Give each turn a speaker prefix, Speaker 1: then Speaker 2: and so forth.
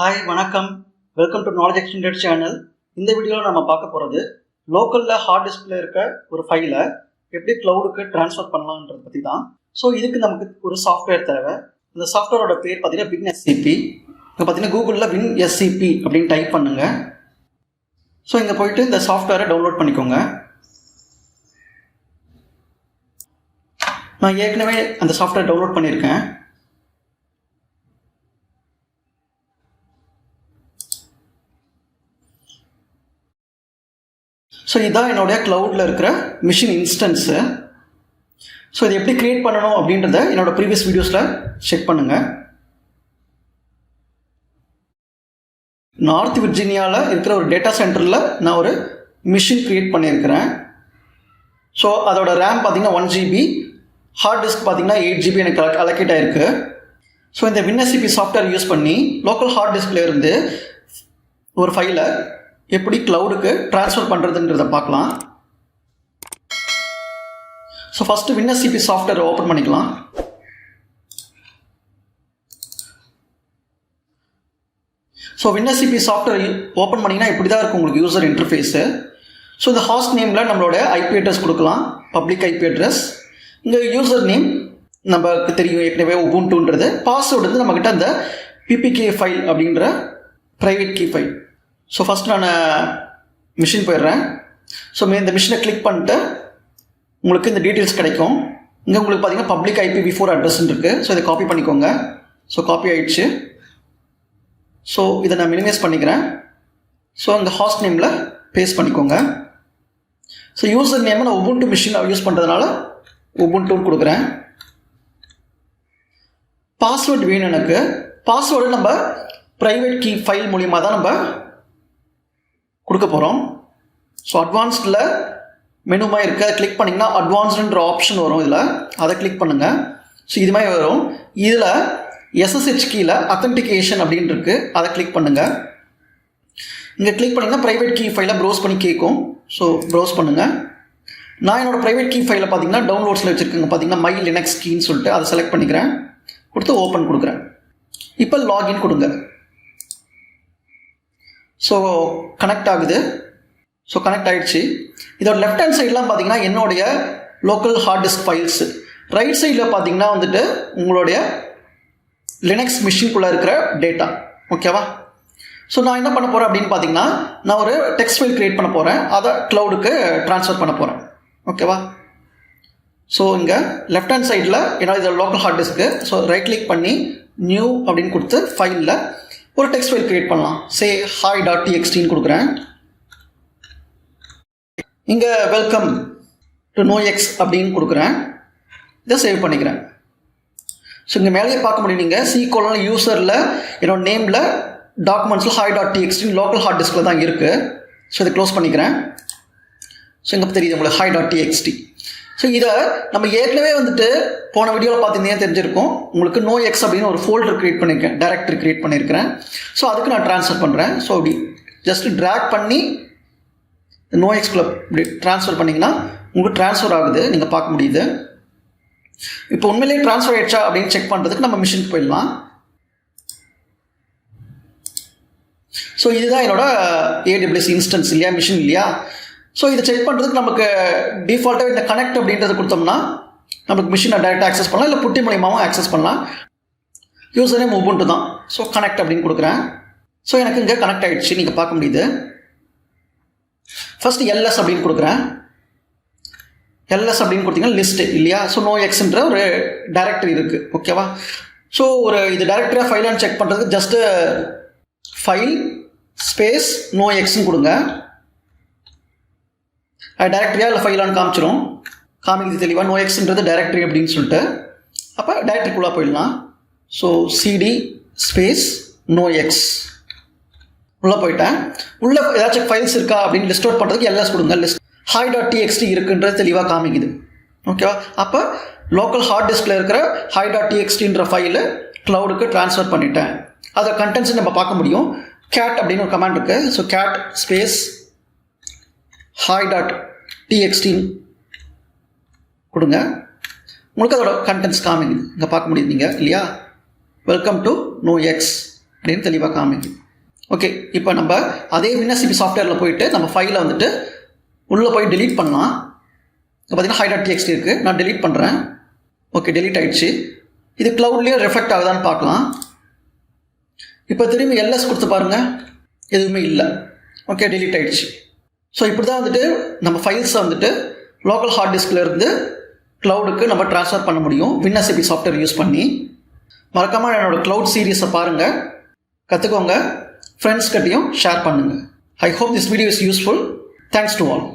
Speaker 1: Hi, வணக்கம். Welcome to knowledge extended channel. இந்த வீடியோவில் நம்ம பார்க்க போகிறது லோக்கலில் ஹார்ட் டிஸ்கில் இருக்க ஒரு ஃபைலை எப்படி க்ளவுடுக்கு ட்ரான்ஸ்ஃபர் பண்ணலான்றதை பற்றி தான். ஸோ இதுக்கு நமக்கு ஒரு சாஃப்ட்வேர் தேவை. இந்த சாஃப்ட்வேரோட பேர் பார்த்தீங்கன்னா WinSCP. இப்போ பார்த்தீங்கன்னா கூகுளில் WinSCP அப்படின்னு டைப் பண்ணுங்கள். ஸோ இங்கே போயிட்டு இந்த சாஃப்ட்வேரை டவுன்லோட் பண்ணிக்கோங்க. நான் ஏற்கனவே அந்த சாஃப்ட்வேர் டவுன்லோட் பண்ணியிருக்கேன். ஸோ இதுதான் என்னுடைய க்ளவுடில் இருக்கிற மிஷின் இன்ஸ்டன்ஸு. ஸோ இது எப்படி க்ரியேட் பண்ணணும் அப்படின்றத என்னோடய ப்ரீவியஸ் வீடியோஸில் செக் பண்ணுங்கள். நார்த் விர்ஜீனியாவில் இருக்கிற ஒரு டேட்டா சென்டரில் நான் ஒரு மிஷின் க்ரியேட் பண்ணியிருக்கிறேன். ஸோ அதோட ரேம் பார்த்திங்கன்னா 1 GB, ஹார்ட் டிஸ்க் பார்த்திங்கன்னா 8 GB எனக்கு அலோகேட் ஆகிருக்கு. ஸோ இந்த WinSCP சாஃப்ட்வேர் யூஸ் பண்ணி லோக்கல் ஹார்ட் டிஸ்கில் இருந்து ஒரு ஃபைலை எப்படி க்ளவுடுக்கு ட்ரான்ஸ்ஃபர் பண்ணுறதுன்றதை பார்க்கலாம். So first WinSCP software open பண்ணிக்கலாம். ஸோ WinSCP சாஃப்ட்வேர் ஓப்பன் பண்ணிங்கன்னா இப்படி தான் இருக்கும் உங்களுக்கு யூசர் இன்டர்ஃபேஸு. ஸோ இந்த ஹாஸ்ட் நேமில் நம்மளோட ஐபி அட்ரஸ் கொடுக்கலாம், பப்ளிக் ஐபி அட்ரஸ். இங்கே யூசர் நேம் நமக்கு தெரியும் ஏற்கனவே உபுண்டுன்றது. பாஸ்வேர்டு வந்து நம்மக்கிட்ட அந்த PPK ஃபைல் அப்படின்ற private key file. So first நான் மிஷின் போயிடுறேன். ஸோ இந்த மிஷினை கிளிக் பண்ணிட்டு உங்களுக்கு இந்த டீட்டெயில்ஸ் கிடைக்கும். இங்கே உங்களுக்கு பார்த்தீங்கன்னா பப்ளிக் IPv4 அட்ரஸ்ன்னு இருக்குது. ஸோ இதை காப்பி பண்ணிக்கோங்க. ஸோ காப்பி ஆகிடுச்சு. ஸோ இதை நான் மினிமைஸ் பண்ணிக்கிறேன். ஸோ இங்கே ஹாஸ்ட் நேமில் பேஸ்ட் பண்ணிக்கோங்க. ஸோ யூசர் நேமை நான் உபுண்டு மிஷின் யூஸ் பண்ணுறதுனால உபுண்டுன்னு கொடுக்குறேன். பாஸ்வேர்டு வேணும் எனக்கு. பாஸ்வேர்டு நம்ம ப்ரைவேட் கீ ஃபைல் மூலியமாக தான் நம்ம கொடுக்க போகிறோம். ஸோ அட்வான்ஸ்டில் மெனுமாக இருக்குது, அதை கிளிக் பண்ணிங்கன்னா அட்வான்ஸ்டுன்ற ஆப்ஷன் வரும். இதில் அதை கிளிக் பண்ணுங்கள். ஸோ இது மாதிரி வரும். இதில் SSH கீழே அத்தன்டிகேஷன் அப்படின்னு இருக்குது, அதை கிளிக் பண்ணுங்கள். இங்கே கிளிக் பண்ணிங்கன்னா ப்ரைவேட் கீ ஃபைலை ப்ரௌஸ் பண்ணி கேட்கும். ஸோ ப்ரௌஸ் பண்ணுங்கள். நான் என்னோடய ப்ரைவேட் கீ ஃபைலை பார்த்தீங்கன்னா டவுன்லோட்ஸில் வச்சுருக்கேங்க. பார்த்தீங்கன்னா மை லினக்ஸ் கீன்னு சொல்லிட்டு அதை செலக்ட் பண்ணிக்கிறேன். கொடுத்து ஓப்பன் கொடுக்குறேன். இப்போ லாகின் கொடுங்க. ஸோ கனெக்ட் ஆகுது. ஸோ கனெக்ட் ஆகிடுச்சு. இதோட லெஃப்ட் ஹேண்ட் சைட்லாம் பார்த்தீங்கன்னா என்னுடைய local hard disk files, right சைடில் பார்த்தீங்கன்னா வந்துட்டு உங்களுடைய லினக்ஸ் மிஷின்குள்ளே இருக்கிற டேட்டா. ஓகேவா? ஸோ நான் என்ன பண்ண போகிறேன் அப்படின்னு பார்த்தீங்கன்னா நான் ஒரு டெக்ஸ்ட் ஃபைல் க்ரியேட் பண்ண போகிறேன். அதை க்ளவுடுக்கு ட்ரான்ஸ்ஃபர் பண்ண போகிறேன். ஓகேவா? ஸோ இங்கே லெஃப்ட் ஹேண்ட் சைடில் என்னோட இதோட local hard disk. So right click பண்ணி நியூ அப்படின்னு கொடுத்து ஃபைலில் ஒரு டெக்ஸ்ட் ஃபைல் க்ரியேட் பண்ணலாம். சே hi.txt கொடுக்குறேன். இங்கே வெல்கம் டு KnowX அப்படின்னு கொடுக்குறேன். இதை சேவ் பண்ணிக்கிறேன். ஸோ இங்கே மேலேயே பார்க்க முடியும் நீங்கள் C: யூசரில் என்னோட நேமில் டாக்குமெண்ட்ஸில் hi.txt லோக்கல் ஹார்ட் டிஸ்கில் தான் இருக்குது. ஸோ இதை க்ளோஸ் பண்ணிக்கிறேன். ஸோ இங்கே தெரியுது உங்களுக்கு hi.txt. ஸோ இதை நம்ம ஏற்கனவே வந்துட்டு போன வீடியோவில் பார்த்தீங்கன்னா தெரிஞ்சிருக்கும் உங்களுக்கு KnowX அப்படின்னு ஒரு ஃபோல்டர் க்ரியேட் பண்ணியிருக்கேன், டைரக்டரி க்ரியேட் பண்ணியிருக்கிறேன். ஸோ அதுக்கு நான் ட்ரான்ஸ்ஃபர் பண்ணுறேன். ஸோ அப்படி ஜஸ்ட் ட்ராக் பண்ணி KnowXக்குள்ளே இப்படி ட்ரான்ஸ்ஃபர் பண்ணிங்கன்னா உங்களுக்கு ட்ரான்ஸ்ஃபர் ஆகுது, நீங்கள் பார்க்க முடியுது. இப்போ உண்மையிலேயே ட்ரான்ஸ்ஃபர் ஆகிடுச்சா அப்படின்னு செக் பண்ணுறதுக்கு நம்ம மிஷினுக்கு போயிடலாம். ஸோ இதுதான் என்னோட AWS இன்ஸ்டன்ஸ் இல்லையா, மிஷின் இல்லையா. ஸோ இதை செக் பண்ணுறதுக்கு நமக்கு டிஃபால்ட்டாக இந்த கனெக்ட் அப்படின்றத கொடுத்தோம்னா நமக்கு மிஷினை டைரெக்டாக ஆக்சஸ் பண்ணலாம், இல்லை புட்டி மூலியமாகவும் ஆக்சஸ் பண்ணலாம். யூசர் நேம் உபுண்டு தான். ஸோ கனெக்ட் அப்படின்னு கொடுக்குறேன். ஸோ எனக்கு இங்கே கனெக்ட் ஆகிடுச்சு, நீங்கள் பார்க்க முடியுது. ஃபஸ்ட்டு LS அப்படின்னு கொடுக்குறேன். LS அப்படின்னு கொடுத்தீங்கன்னா லிஸ்ட்டு இல்லையா. ஸோ KnowXன்ற ஒரு டைரக்டரி இருக்குது. ஓகேவா? ஸோ ஒரு இது டைரக்டரியாக ஃபைலான்னு செக் பண்ணுறதுக்கு ஜஸ்ட்டு ஃபைல் ஸ்பேஸ் KnowXன்னு கொடுங்க. டைரக்டரியாக இல்லை ஃபைலான்னு காமிச்சிடும், காமிக்குது தெளிவாக. KnowXன்றது டைரக்டரி அப்படின்னு சொல்லிட்டு அப்போ டைரக்டரிக்குள்ளே போயிடலாம். ஸோ CD ஸ்பேஸ் KnowX உள்ளே போயிட்டேன். உள்ளே ஏதாச்சும் ஃபைல்ஸ் இருக்கா அப்படின்னு லிஸ்ட் அவுட் பண்ணுறதுக்கு LS கொடுங்க. லிஸ்ட் hi.txt இருக்குன்றது தெளிவாக காமிக்குது. ஓகேவா? அப்போ லோக்கல் ஹார்ட் டிஸ்கில் இருக்கிற hi.txtன்ற ஃபைலை க்ளவுடுக்கு ட்ரான்ஸ்ஃபர் பண்ணிட்டேன். அதை கண்டென்ட்ஸ் நம்ம பார்க்க முடியும். cat அப்படின்னு ஒரு கமாண்ட் இருக்குது. ஸோ cat ஸ்பேஸ் hi.txt கொடுங்க. உங்களுக்கு அதோட கண்டென்ட்ஸ் காமிக்குது, இங்கே பார்க்க முடியுது நீங்கள் இல்லையா. வெல்கம் டு KnowX அப்படின்னு தெளிவாக காமிக்கும். ஓகே, இப்போ நம்ம அதே WinSCP சாஃப்ட்வேரில் போயிட்டு நம்ம ஃபைலை வந்துட்டு உள்ளே போய் delete பண்ணலாம். இப்போ பார்த்தீங்கன்னா hi.txt இருக்குது, நான் delete பண்ணுறேன். ஓகே, delete ஆகிடுச்சு. இது க்ளவுட்லேயே ரெஃப்ளெக்ட் ஆகுதான்னு பார்க்கலாம். இப்போ திரும்பி LS கொடுத்து பாருங்கள், எதுவுமே இல்லை. ஓகே, delete ஆகிடுச்சு. ஸோ இப்படி தான் வந்துட்டு நம்ம ஃபைல்ஸை வந்துட்டு லோக்கல் ஹார்ட் டிஸ்க்லேருந்து க்ளவுடுக்கு நம்ம ட்ரான்ஸ்ஃபர் பண்ண முடியும் WinSCP சாஃப்ட்வேர் யூஸ் பண்ணி. மறக்காமல் என்னோடய க்ளவுட் சீரீஸை பாருங்கள், கற்றுக்கோங்க, ஃப்ரெண்ட்ஸ் கிட்டையும் ஷேர் பண்ணுங்கள். I hope this video is useful. Thanks to all.